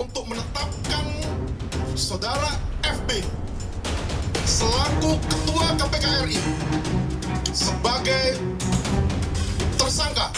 untuk menetapkan saudara FB selaku Ketua KPK RI sebagai tersangka.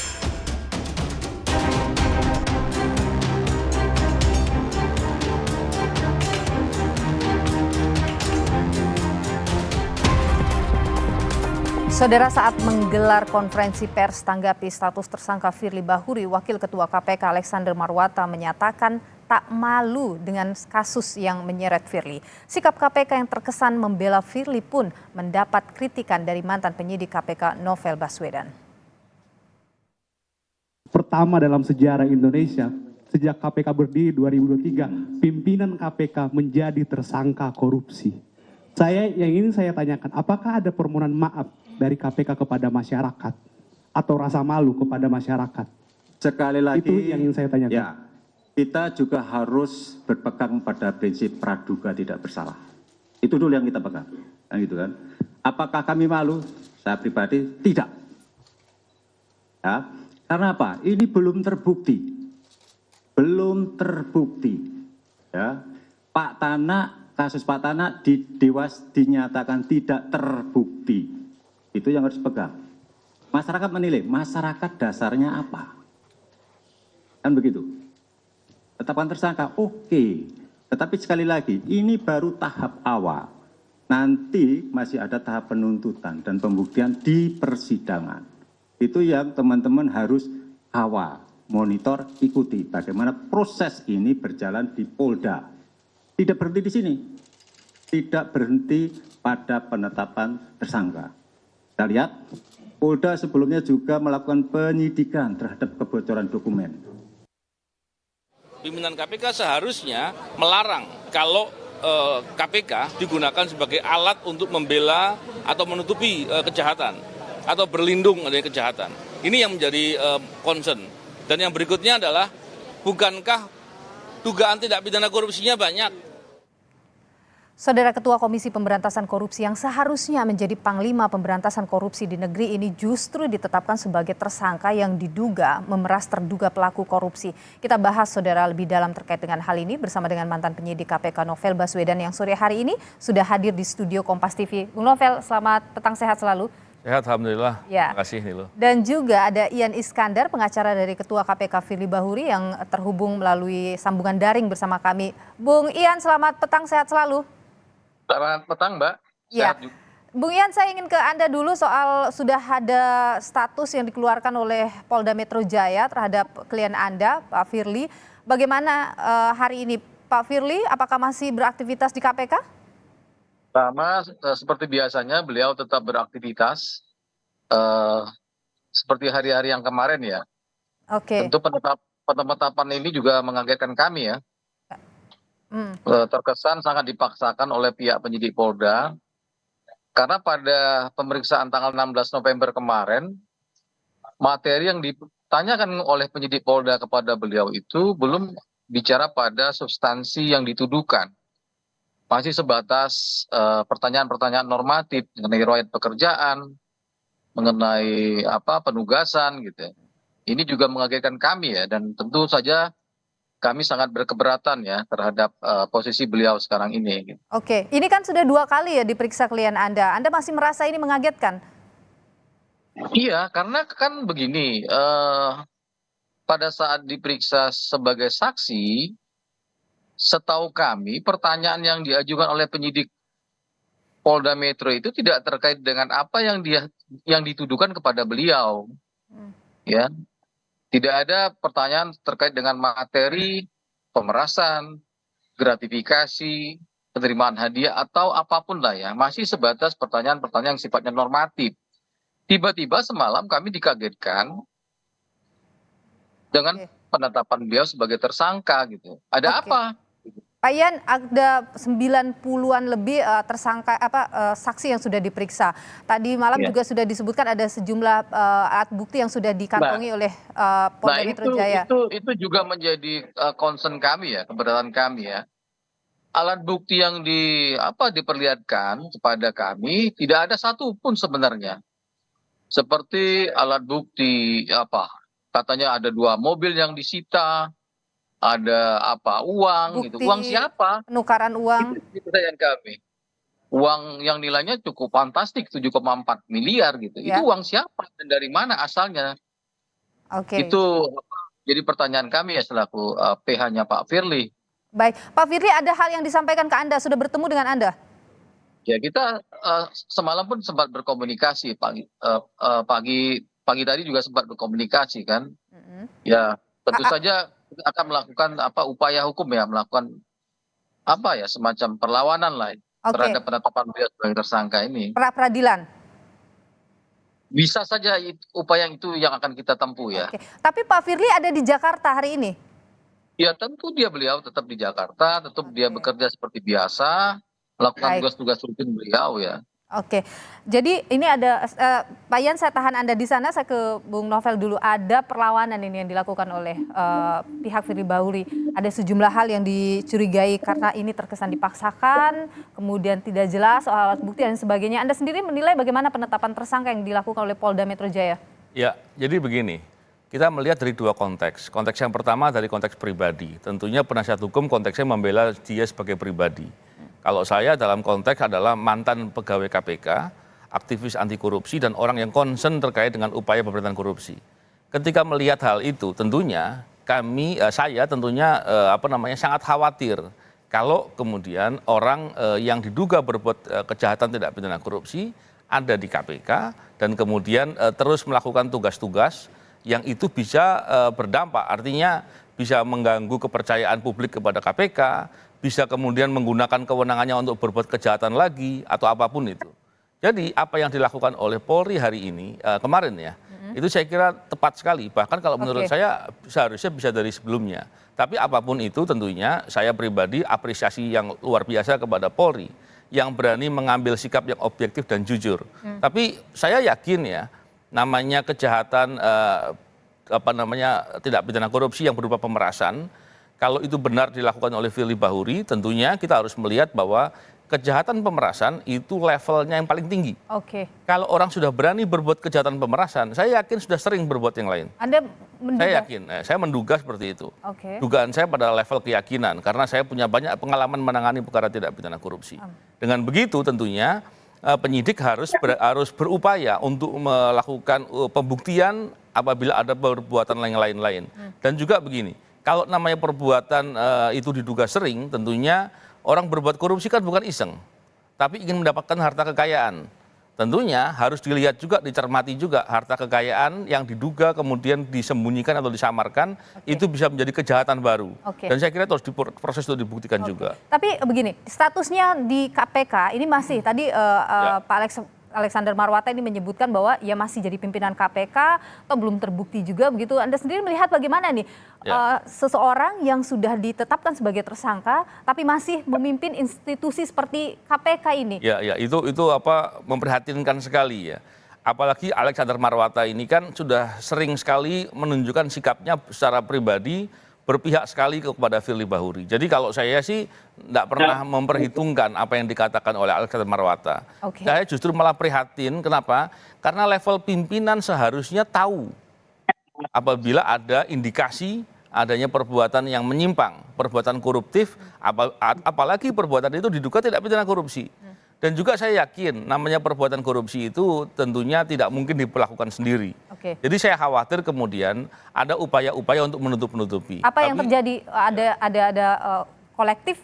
Saudara, saat menggelar konferensi pers tanggapi status tersangka Firly Bahuri, Wakil Ketua KPK Alexander Marwata menyatakan tak malu dengan kasus yang menyeret Firly. Sikap KPK yang terkesan membela Firly pun mendapat kritikan dari mantan penyidik KPK Novel Baswedan. Pertama dalam sejarah Indonesia, sejak KPK berdiri 2023, pimpinan KPK menjadi tersangka korupsi. Yang ingin saya tanyakan, apakah ada permohonan maaf dari KPK kepada masyarakat atau rasa malu kepada masyarakat? Sekali lagi, itu yang ingin saya tanyakan. Ya, kita juga harus berpegang pada prinsip praduga tidak bersalah. Itu dulu yang kita pegang, gitu kan? Apakah kami malu? Saya pribadi tidak. Ya, karena apa? Ini belum terbukti, Ya, kasus Pak Tanak di Dewas dinyatakan tidak terbukti. Itu yang harus pegang. Masyarakat menilai, masyarakat dasarnya apa? Kan begitu. Tetapkan tersangka, oke. Tetapi sekali lagi, ini baru tahap awal. Nanti masih ada tahap penuntutan dan pembuktian di persidangan. Itu yang teman-teman harus kawal, monitor, ikuti. Bagaimana proses ini berjalan di Polda. Tidak berhenti di sini. Tidak berhenti pada penetapan tersangka. Kita lihat, Polda sebelumnya juga melakukan penyidikan terhadap kebocoran dokumen. Pimpinan KPK seharusnya melarang kalau KPK digunakan sebagai alat untuk membela atau menutupi kejahatan atau berlindung dari kejahatan. Ini yang menjadi concern. Dan yang berikutnya adalah, bukankah dugaan tindak pidana korupsinya banyak? Saudara, Ketua Komisi Pemberantasan Korupsi yang seharusnya menjadi Panglima Pemberantasan Korupsi di negeri ini justru ditetapkan sebagai tersangka yang diduga memeras terduga pelaku korupsi. Kita bahas, saudara, lebih dalam terkait dengan hal ini bersama dengan mantan penyidik KPK Novel Baswedan yang sore hari ini sudah hadir di studio Kompas TV. Bung Novel, selamat petang, sehat selalu. Sehat, alhamdulillah. Ya. Terima kasih, Nilo. Dan juga ada Ian Iskandar, pengacara dari Ketua KPK Firly Bahuri yang terhubung melalui sambungan daring bersama kami. Bung Ian, selamat petang, sehat selalu. Selamat petang, Mbak. Ya, Bung Ian, saya ingin ke Anda dulu soal sudah ada status yang dikeluarkan oleh Polda Metro Jaya terhadap klien Anda, Pak Firly. Bagaimana hari ini, Pak Firly? Apakah masih beraktivitas di KPK? Sama seperti biasanya, beliau tetap beraktivitas seperti hari-hari yang kemarin ya. Oke. Tentu penetapan ini juga mengagetkan kami ya. Terkesan sangat dipaksakan oleh pihak penyidik Polda, karena pada pemeriksaan tanggal 16 November kemarin, materi yang ditanyakan oleh penyidik Polda kepada beliau itu belum bicara pada substansi yang dituduhkan. Masih sebatas pertanyaan-pertanyaan normatif mengenai riwayat pekerjaan, mengenai penugasan gitu. Ini juga mengagetkan kami ya, dan tentu saja kami sangat berkeberatan ya terhadap posisi beliau sekarang ini. Oke, ini kan sudah 2 kali ya diperiksa klien Anda. Anda masih merasa ini mengagetkan? Iya, karena kan begini, pada saat diperiksa sebagai saksi, setahu kami pertanyaan yang diajukan oleh penyidik Polda Metro itu tidak terkait dengan apa yang dituduhkan kepada beliau. Ya. Tidak ada pertanyaan terkait dengan materi, pemerasan, gratifikasi, penerimaan hadiah, atau apapun lah ya. Masih sebatas pertanyaan-pertanyaan yang sifatnya normatif. Tiba-tiba semalam kami dikagetkan dengan penetapan beliau sebagai tersangka gitu. Ada apa? Pak Ian, ada 90-an lebih saksi yang sudah diperiksa. Tadi malam juga sudah disebutkan ada sejumlah alat bukti yang sudah dikantongi oleh Polda Metro Jaya. Itu juga menjadi concern kami ya, keberatan kami ya. Alat bukti yang diperlihatkan kepada kami tidak ada satu pun sebenarnya. Seperti alat bukti katanya ada 2 mobil yang disita, ada apa uang gitu. Bukti Uang siapa? penukaran uang. Itu pertanyaan kami. Uang yang nilainya cukup fantastik 7,4 miliar gitu. Itu Ya, uang siapa dan dari mana asalnya? oke. Itu jadi pertanyaan kami ya selaku PH-nya Pak Firly. Baik, Pak Firly, ada hal yang disampaikan ke Anda, sudah bertemu dengan Anda? Ya kita semalam pun sempat berkomunikasi pagi tadi juga sempat berkomunikasi kan. Mm-mm. Ya tentu saja kita akan melakukan upaya hukum ya, melakukan semacam perlawanan lah Oke, terhadap penetapan beliau sebagai tersangka ini. pra-peradilan. Bisa saja upaya itu yang akan kita tempuh ya. Oke, tapi Pak Firly ada di Jakarta hari ini? Ya tentu beliau tetap di Jakarta, tetap dia Oke. bekerja seperti biasa, melakukan Baik. tugas-tugas rutin beliau ya. Oke, jadi ini ada, Pak Yan, saya tahan Anda di sana, saya ke Bung Novel dulu. Ada perlawanan ini yang dilakukan oleh pihak Firly Bahuri. Ada sejumlah hal yang dicurigai karena ini terkesan dipaksakan, kemudian tidak jelas soal alat bukti dan sebagainya. Anda sendiri menilai bagaimana penetapan tersangka yang dilakukan oleh Polda Metro Jaya? Ya, jadi begini, kita melihat dari dua konteks. Konteks yang pertama dari konteks pribadi. Tentunya penasihat hukum konteksnya membela dia sebagai pribadi. Kalau saya dalam konteks adalah mantan pegawai KPK, aktivis anti korupsi, dan orang yang concern terkait dengan upaya pemberantasan korupsi. Ketika melihat hal itu, tentunya saya tentunya sangat khawatir kalau kemudian orang yang diduga berbuat kejahatan tidak pidana korupsi ada di KPK dan kemudian terus melakukan tugas-tugas yang itu bisa berdampak, artinya bisa mengganggu kepercayaan publik kepada KPK, bisa kemudian menggunakan kewenangannya untuk berbuat kejahatan lagi atau apapun itu. Jadi apa yang dilakukan oleh Polri hari ini, kemarin ya, itu saya kira tepat sekali. Bahkan kalau menurut saya seharusnya bisa dari sebelumnya. Tapi apapun itu tentunya saya pribadi apresiasi yang luar biasa kepada Polri yang berani mengambil sikap yang objektif dan jujur. Tapi saya yakin ya, namanya kejahatan tidak pidana korupsi yang berupa pemerasan, kalau itu benar dilakukan oleh Firly Bahuri, tentunya kita harus melihat bahwa kejahatan pemerasan itu levelnya yang paling tinggi. Oke. Kalau orang sudah berani berbuat kejahatan pemerasan, saya yakin sudah sering berbuat yang lain. Anda menduga? Saya yakin, saya menduga seperti itu. Oke. Dugaan saya pada level keyakinan, karena saya punya banyak pengalaman menangani perkara tidak pidana korupsi. Dengan begitu tentunya penyidik harus berupaya untuk melakukan pembuktian apabila ada perbuatan yang lain-lain. Dan juga begini, kalau namanya perbuatan itu diduga sering, tentunya orang berbuat korupsi kan bukan iseng, tapi ingin mendapatkan harta kekayaan. Tentunya harus dilihat juga, dicermati juga harta kekayaan yang diduga kemudian disembunyikan atau disamarkan, itu bisa menjadi kejahatan baru. Dan saya kira itu harus diproses untuk dibuktikan juga. Tapi begini, statusnya di KPK ini masih, tadi Pak Alexander Marwata ini menyebutkan bahwa ia masih jadi pimpinan KPK atau belum terbukti juga begitu. Anda sendiri melihat bagaimana nih seseorang yang sudah ditetapkan sebagai tersangka tapi masih memimpin institusi seperti KPK ini? Ya, itu memprihatinkan sekali ya. Apalagi Alexander Marwata ini kan sudah sering sekali menunjukkan sikapnya secara pribadi berpihak sekali kepada Firly Bahuri. Jadi kalau saya sih tidak pernah memperhitungkan apa yang dikatakan oleh Alexander Marwata. Saya justru malah prihatin, kenapa? Karena level pimpinan seharusnya tahu apabila ada indikasi adanya perbuatan yang menyimpang, perbuatan koruptif, apalagi perbuatan itu diduga tidak pidana korupsi. Dan juga saya yakin namanya perbuatan korupsi itu tentunya tidak mungkin diperlakukan sendiri. Jadi saya khawatir kemudian ada upaya-upaya untuk menutup-nutupi. Apa yang terjadi? Ada kolektif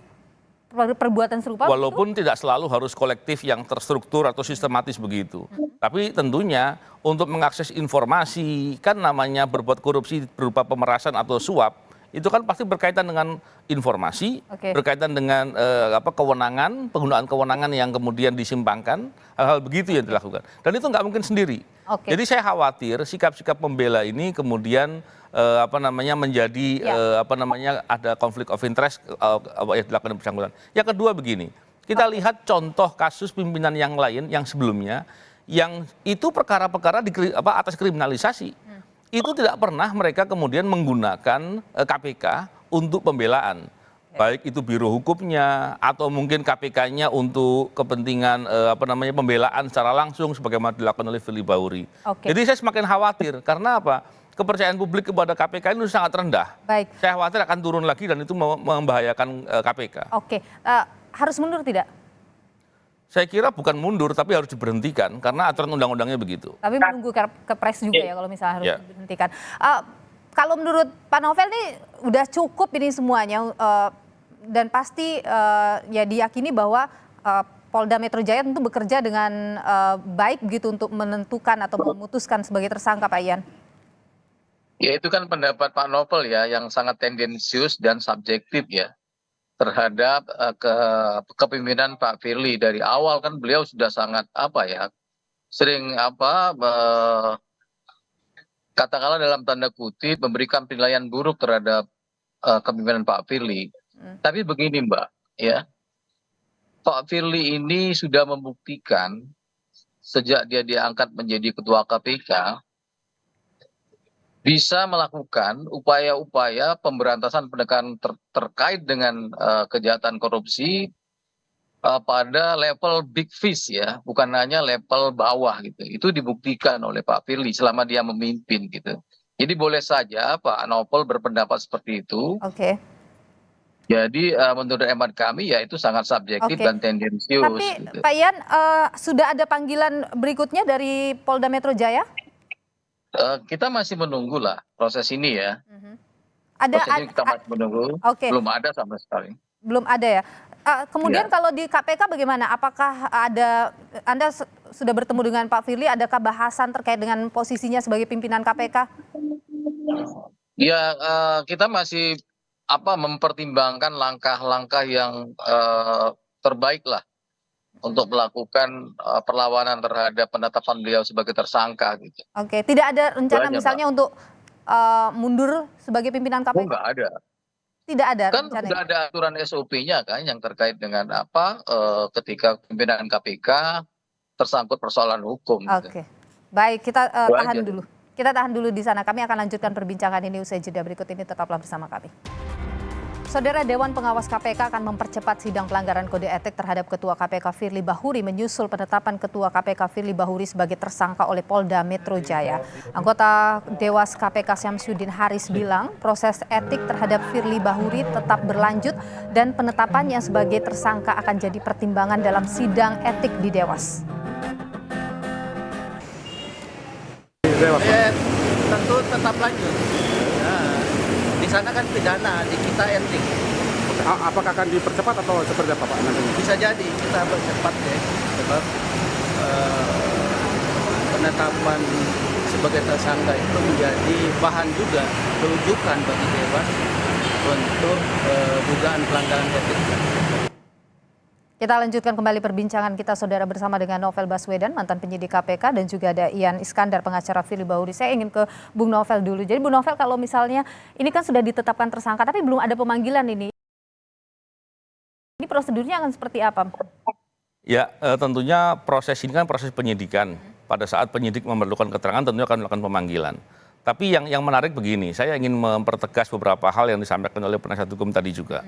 perbuatan serupa? Walaupun tidak selalu harus kolektif yang terstruktur atau sistematis begitu. Tapi tentunya untuk mengakses informasi, kan namanya berbuat korupsi berupa pemerasan atau suap, itu kan pasti berkaitan dengan informasi, berkaitan dengan kewenangan, penggunaan kewenangan yang kemudian disimpangkan, hal-hal begitu yang dilakukan. Dan itu nggak mungkin sendiri. Jadi saya khawatir sikap-sikap pembela ini kemudian menjadi ada konflik of interest yang dilakukan bersangkutan. Yang kedua begini, kita lihat contoh kasus pimpinan yang lain yang sebelumnya, yang itu perkara-perkara atas kriminalisasi. Itu tidak pernah mereka kemudian menggunakan KPK untuk pembelaan. Baik itu biro hukumnya atau mungkin KPK-nya untuk kepentingan pembelaan secara langsung sebagaimana dilakukan oleh Firly Bahuri. Jadi saya semakin khawatir karena apa? kepercayaan publik kepada KPK ini sangat rendah. Baik. Saya khawatir akan turun lagi dan itu membahayakan KPK. Oke, harus mundur tidak? Saya kira bukan mundur, tapi harus diberhentikan karena aturan undang-undangnya begitu. Tapi menunggu Kepres juga ya kalau misalnya harus Ya. diberhentikan. Kalau menurut Pak Novel nih udah cukup ini semuanya dan pasti ya diyakini bahwa Polda Metro Jaya tentu bekerja dengan baik begitu untuk menentukan atau memutuskan sebagai tersangka, Pak Ian. Ya itu kan pendapat Pak Novel ya yang sangat tendensius dan subjektif ya terhadap kepemimpinan Pak Firly. Dari awal kan beliau sudah sangat sering katakanlah dalam tanda kutip memberikan penilaian buruk terhadap kepemimpinan Pak Firly. Tapi begini Mbak, ya Pak Firly ini sudah membuktikan sejak dia diangkat menjadi ketua KPK bisa melakukan upaya-upaya pemberantasan penegakan terkait dengan kejahatan korupsi pada level big fish ya, bukan hanya level bawah gitu. Itu dibuktikan oleh Pak Firly selama dia memimpin gitu. Jadi boleh saja Pak Novel berpendapat seperti itu. Oke. Jadi menurut hemat kami ya itu sangat subjektif Oke. dan tendensius. Tapi Gitu. Pak Ian, sudah ada panggilan berikutnya dari Polda Metro Jaya? Kita masih menunggu lah proses ini ya. Ada, Proses ini kita masih menunggu. Oke. Belum ada sama sekali. Belum ada ya. Kemudian Ya. kalau di KPK bagaimana? Apakah Anda sudah bertemu dengan Pak Firly? Adakah bahasan terkait dengan posisinya sebagai pimpinan KPK? Ya kita masih mempertimbangkan langkah-langkah yang terbaik lah untuk melakukan perlawanan terhadap penetapan beliau sebagai tersangka gitu. Oke, tidak ada rencana Itu aja, misalnya untuk mundur sebagai pimpinan Oh KPK? nggak ada. Tidak ada Kan rencananya. sudah ada aturan SOP-nya kan yang terkait dengan ketika pimpinan KPK tersangkut persoalan hukum. Gitu. Oke, baik, kita Itu tahan aja. dulu. Kita tahan dulu di sana. Kami akan lanjutkan perbincangan ini usai jeda berikut ini. Tetaplah bersama kami. Saudara, Dewan Pengawas KPK akan mempercepat sidang pelanggaran kode etik terhadap Ketua KPK Firly Bahuri menyusul penetapan Ketua KPK Firly Bahuri sebagai tersangka oleh Polda Metro Jaya. Anggota Dewas KPK Syamsuddin Haris bilang proses etik terhadap Firly Bahuri tetap berlanjut dan penetapannya sebagai tersangka akan jadi pertimbangan dalam sidang etik di Dewas. Tentu tetap lanjut. Nah, di sana kan pidana, di kita etik. Apakah akan dipercepat atau seperti apa Pak nantinya? Bisa jadi kita percepat deh, sebab penetapan sebagai tersangka itu menjadi bahan juga rujukan bagi Dewas untuk dugaan pelanggaran etik. Kita lanjutkan kembali perbincangan kita, saudara, bersama dengan Novel Baswedan, mantan penyidik KPK, dan juga ada Ian Iskandar, pengacara Firly Bahuri. Saya ingin ke Bung Novel dulu. Jadi Bung Novel, kalau misalnya ini kan sudah ditetapkan tersangka, tapi belum ada pemanggilan ini. Ini prosedurnya akan seperti apa? Ya, tentunya proses ini kan proses penyidikan. Pada saat penyidik memerlukan keterangan tentunya akan melakukan pemanggilan. Tapi yang menarik begini, saya ingin mempertegas beberapa hal yang disampaikan oleh penasihat hukum tadi juga.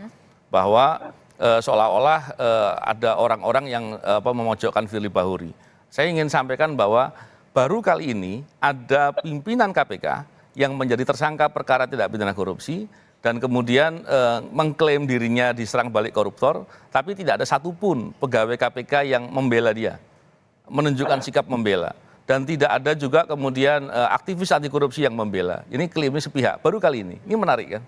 Bahwa seolah-olah ada orang-orang yang memojokkan Firly Bahuri. Saya ingin sampaikan bahwa baru kali ini ada pimpinan KPK yang menjadi tersangka perkara tindak pidana korupsi dan kemudian mengklaim dirinya diserang balik koruptor, tapi tidak ada satupun pegawai KPK yang membela dia, menunjukkan sikap membela. Dan tidak ada juga kemudian aktivis anti korupsi yang membela. Ini klaimnya sepihak, baru kali ini. Ini menarik kan.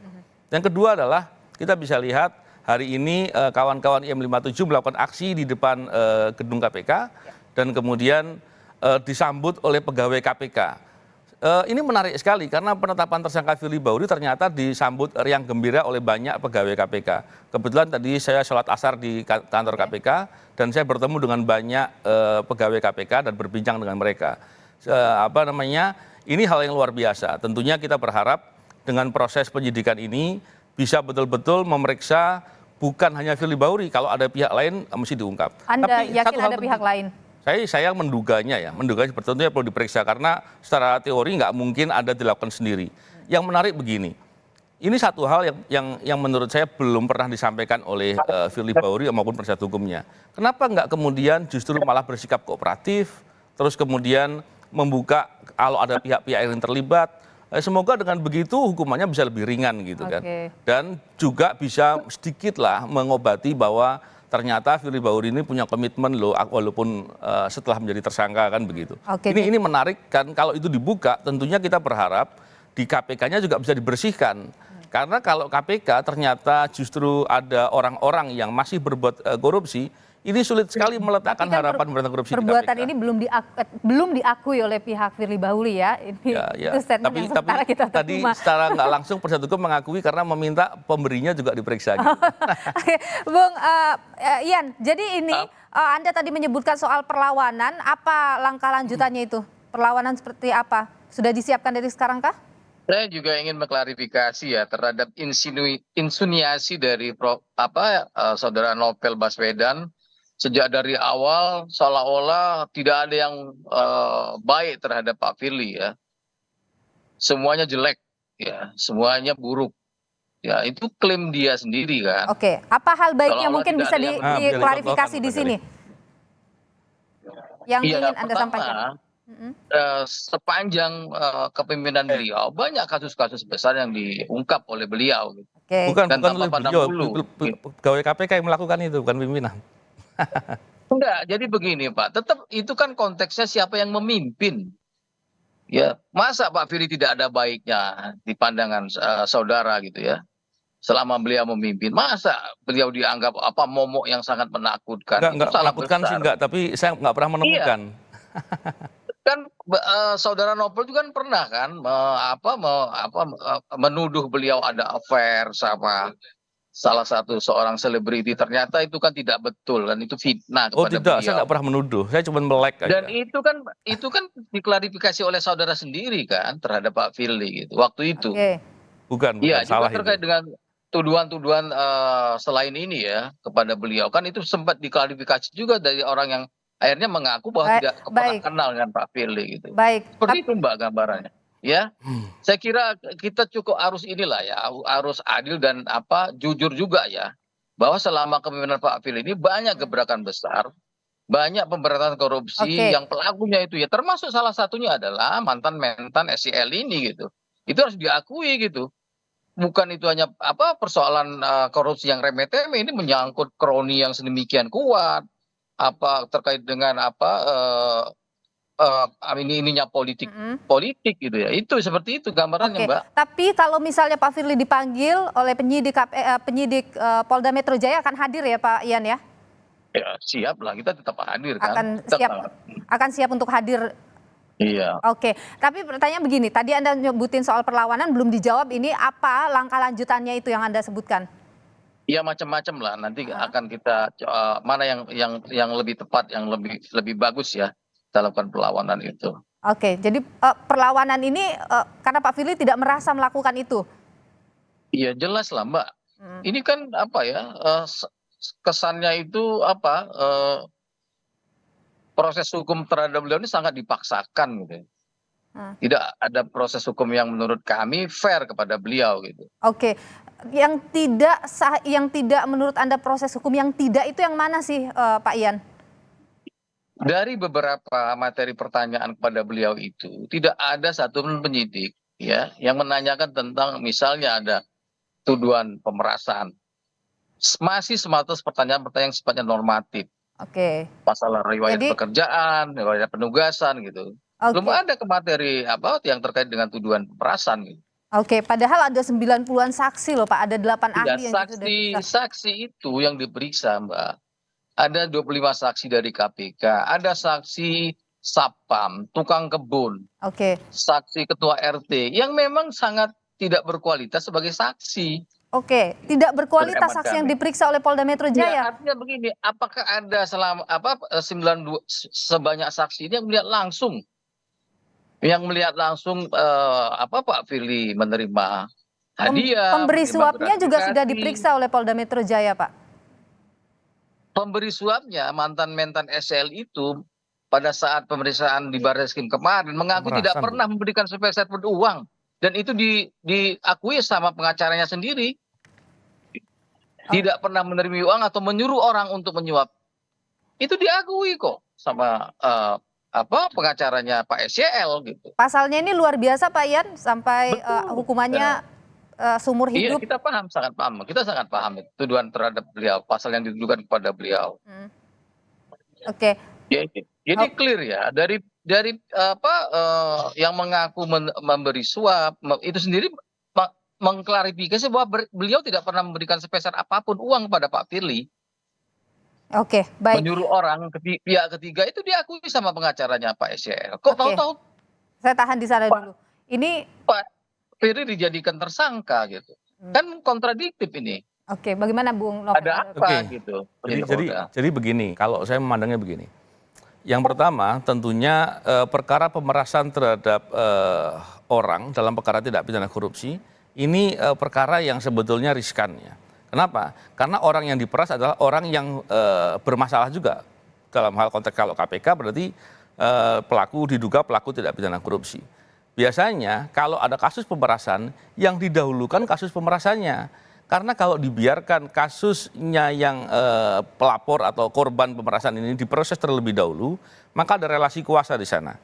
Yang kedua adalah kita bisa lihat hari ini kawan-kawan IM57 melakukan aksi di depan gedung KPK dan kemudian disambut oleh pegawai KPK. Ini menarik sekali karena penetapan tersangka Firly Bahuri ternyata disambut riang gembira oleh banyak pegawai KPK. Kebetulan tadi saya sholat asar di kantor KPK dan saya bertemu dengan banyak pegawai KPK dan berbincang dengan mereka. Ini hal yang luar biasa. Tentunya kita berharap dengan proses penyidikan ini bisa betul-betul memeriksa bukan hanya Firly Bahuri, kalau ada pihak lain mesti diungkap. Anda Tapi yakin satu hal ada pihak lain? Saya menduganya tentunya perlu diperiksa karena secara teori nggak mungkin ada dilakukan sendiri. Yang menarik begini, ini satu hal yang menurut saya belum pernah disampaikan oleh Firly Bahuri maupun penasihat hukumnya. Kenapa nggak kemudian justru malah bersikap kooperatif, terus kemudian membuka kalau ada pihak-pihak yang terlibat, Semoga dengan begitu hukumannya bisa lebih ringan gitu kan. Oke. Dan juga bisa sedikit lah mengobati bahwa ternyata Firly Bahuri ini punya komitmen loh, walaupun setelah menjadi tersangka kan begitu. Oke, Ini menarik kan, kalau itu dibuka tentunya kita berharap di KPK-nya juga bisa dibersihkan. Karena kalau KPK ternyata justru ada orang-orang yang masih berbuat korupsi, ini sulit sekali meletakkan Tapi kan harapan pemberantasan korupsi di perbuatan KPK. ini belum diakui oleh pihak Firly Bahuri ya. Ini itu statement Tapi, yang sementara kita tadi terima. secara nggak langsung penasihat hukum mengakui karena meminta pemberinya juga diperiksa. Gitu. Oke, Bung Ian, jadi ini Anda tadi menyebutkan soal perlawanan, apa langkah lanjutannya itu? Perlawanan seperti apa? Sudah disiapkan dari sekarang kah? Saya juga ingin mengklarifikasi ya terhadap insinuasi dari saudara Novel Baswedan sejak dari awal seolah-olah tidak ada yang baik terhadap Pak Firly ya. Semuanya jelek ya, semuanya buruk. Ya, itu klaim dia sendiri kan. Oke, apa hal baiknya Seolah-olah mungkin tidak bisa ada yang diklarifikasi di sini? Yang Iya, ingin Anda pertama, sampaikan. sepanjang kepemimpinan beliau banyak kasus-kasus besar yang diungkap oleh beliau. Gitu. Oke. Bukan Dan oleh tanpa pandang beliau, bulu. pegawai KPK yang melakukan itu, bukan pimpinan. Enggak, jadi begini Pak, tetap itu kan konteksnya siapa yang memimpin. Ya, masa Pak Firly tidak ada baiknya di pandangan saudara gitu ya. Selama beliau memimpin, masa beliau dianggap momok yang sangat menakutkan? Enggak Itu sangat menakutkan sih besar. enggak, tapi saya nggak pernah menemukan. Kan saudara Novel juga kan pernah kan menuduh beliau ada affair sama salah satu seorang selebriti, ternyata itu kan tidak betul dan itu fitnah Oh kepada tidak, saya beliau. nggak pernah menuduh, saya cuma melek aja. Dan itu kan diklarifikasi oleh saudara sendiri kan terhadap Pak Firly gitu waktu itu. Oke. Bukan Iya, juga salah terkait itu. dengan tuduhan-tuduhan selain ini ya kepada beliau kan itu sempat diklarifikasi juga dari orang yang akhirnya mengaku bahwa tidak pernah kenal dengan Pak Firly gitu. Baik. Seperti itu Mbak gambarannya. Ya, saya kira kita cukup harus inilah ya, harus adil dan jujur juga ya, bahwa selama kepemimpinan Pak Firly ini banyak gebrakan besar, banyak pemberantasan korupsi yang pelakunya itu ya, termasuk salah satunya adalah mantan SEL ini gitu. Itu harus diakui gitu. Bukan itu hanya persoalan korupsi yang remeh-temeh, ini menyangkut kroni yang sedemikian kuat, terkait dengan ininya politik gitu ya. Itu seperti itu gambarannya, Mbak. Tapi kalau misalnya Pak Firly dipanggil oleh penyidik Polda Metro Jaya akan hadir ya Pak Ian ya? Ya, siap lah, kita tetap hadir kan. Akan siap untuk hadir. Iya. Oke, tapi pertanyaan begini, tadi Anda nyebutin soal perlawanan belum dijawab, ini apa langkah lanjutannya itu yang Anda sebutkan? Iya, macam-macam lah. Nanti akan kita mana yang lebih tepat, yang lebih bagus ya kita lakukan perlawanan itu. Oke, jadi perlawanan ini karena Pak Firly tidak merasa melakukan itu? Iya, jelas lah Mbak. Ini kan kesannya itu proses hukum terhadap beliau ini sangat dipaksakan gitu. Tidak ada proses hukum yang menurut kami fair kepada beliau gitu. Oke, yang tidak menurut Anda proses hukum yang tidak itu yang mana sih Pak Ian? Dari beberapa materi pertanyaan kepada beliau itu tidak ada satupun penyidik ya yang menanyakan tentang misalnya ada tuduhan pemerasan. Masih sebatas pertanyaan-pertanyaan yang sifatnya normatif. Oke. Masalah riwayat pekerjaan, riwayat penugasan gitu. Belum ada ke materi yang terkait dengan tuduhan pemerasan gitu. Oke, padahal ada 90-an saksi loh Pak, ada 8 ahli yang sudah diperiksa. Saksi itu yang diperiksa Mbak. Ada 25 saksi dari KPK, ada saksi Sapam, tukang kebun, saksi ketua RT yang memang sangat tidak berkualitas sebagai saksi. Oke, tidak berkualitas saksi yang diperiksa oleh Polda Metro Jaya. Ya, artinya begini, apakah ada sebanyak saksi ini yang melihat langsung Pak Firly menerima hadiah? Pemberi suapnya juga sudah diperiksa oleh Polda Metro Jaya, Pak. Pemberi suapnya mantan SEL itu pada saat pemeriksaan di Barreskrim kemarin mengaku tidak pernah memberikan sepeser pun uang dan itu diakui sama pengacaranya sendiri. Tidak pernah menerima uang atau menyuruh orang untuk menyuap. Itu diakui kok sama pengacaranya Pak SYL gitu. Pasalnya ini luar biasa Pak Ian, sampai hukumannya seumur Iya, hidup. kita paham, sangat paham. Kita sangat paham itu tuduhan terhadap beliau, pasal yang dituduhkan kepada beliau. Oke. Jadi clear ya, dari yang mengaku memberi suap itu sendiri mengklarifikasi bahwa beliau tidak pernah memberikan sepeser apapun uang kepada Pak Firly. Oke, baik. Menyuruh orang pihak ketiga itu diakui sama pengacaranya Pak SYL. Kok tahu-tahu Saya tahan di sana dulu. Ini Pak Firly dijadikan tersangka gitu. Kan kontradiktif ini. Oke, bagaimana Bung Novel? Ada apa gitu? Jadi begini, kalau saya memandangnya begini. Yang pertama tentunya perkara pemerasan terhadap orang dalam perkara tidak pidana korupsi ini perkara yang sebetulnya riskan ya. Kenapa? Karena orang yang diperas adalah orang yang bermasalah juga. Dalam hal konteks kalau KPK berarti diduga pelaku tidak pidana korupsi. Biasanya kalau ada kasus pemerasan yang didahulukan kasus pemerasannya. Karena kalau dibiarkan kasusnya yang pelapor atau korban pemerasan ini diproses terlebih dahulu, maka ada relasi kuasa di sana.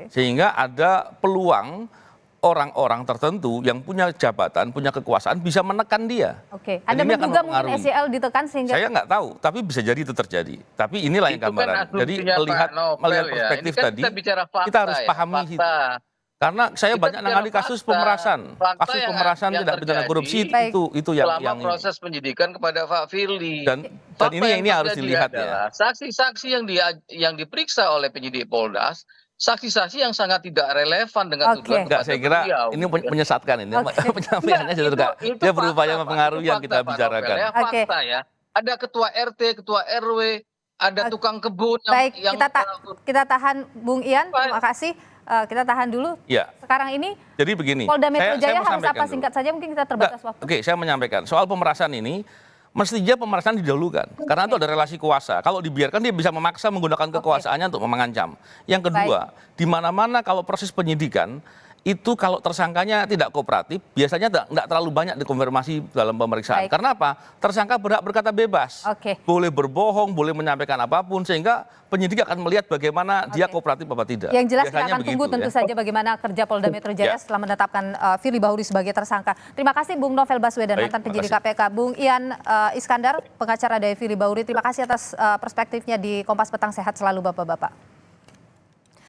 Sehingga ada peluang orang-orang tertentu yang punya jabatan, punya kekuasaan bisa menekan dia. Oke, Anda menduga mungkin SYL ditekan sehingga... Saya nggak tahu, tapi bisa jadi itu terjadi. Tapi inilah yang gambaran. Jadi melihat perspektif tadi, kita harus pahami itu. Karena saya banyak nangani kasus pemerasan, tidak pidana korupsi itu yang selama proses penyidikan kepada Pak Firly. Dan ini harus dilihat ya. Saksi-saksi yang diperiksa oleh penyidik Polda, saksi-saksi yang sangat tidak relevan dengan tuduhan kepada saya kira beliau. ini menyesatkan ini. Penyampaiannya itu berupaya mempengaruhi yang kita bicarakan. Fakta ya. Ada ketua RT, ketua RW, ada tukang kebun yang kita tahan Bung Ian, terima kasih. Kita tahan dulu. Ya. Sekarang ini jadi begini, Polda Metro Jaya harus apa, dulu. singkat saja, mungkin kita terbatas waktu. Oke, saya menyampaikan soal pemerasan ini mestinya pemerasan didahulukan karena itu ada relasi kuasa. Kalau dibiarkan dia bisa memaksa menggunakan kekuasaannya untuk mengancam. Yang kedua, di mana-mana kalau proses penyidikan itu kalau tersangkanya tidak kooperatif, biasanya tidak terlalu banyak dikonfirmasi dalam pemeriksaan. Karena apa? Tersangka berhak berkata bebas. Boleh berbohong, boleh menyampaikan apapun, sehingga penyidik akan melihat bagaimana dia kooperatif apa tidak. Yang jelas kita akan tunggu tentu saja bagaimana kerja Polda Metro Jaya setelah menetapkan Firly Bahuri sebagai tersangka. Terima kasih Bung Novel Baswedan, mantan penyidik KPK. Bung Ian Iskandar, pengacara dari Firly Bahuri. Terima kasih atas perspektifnya di Kompas Petang. Sehat selalu Bapak-Bapak.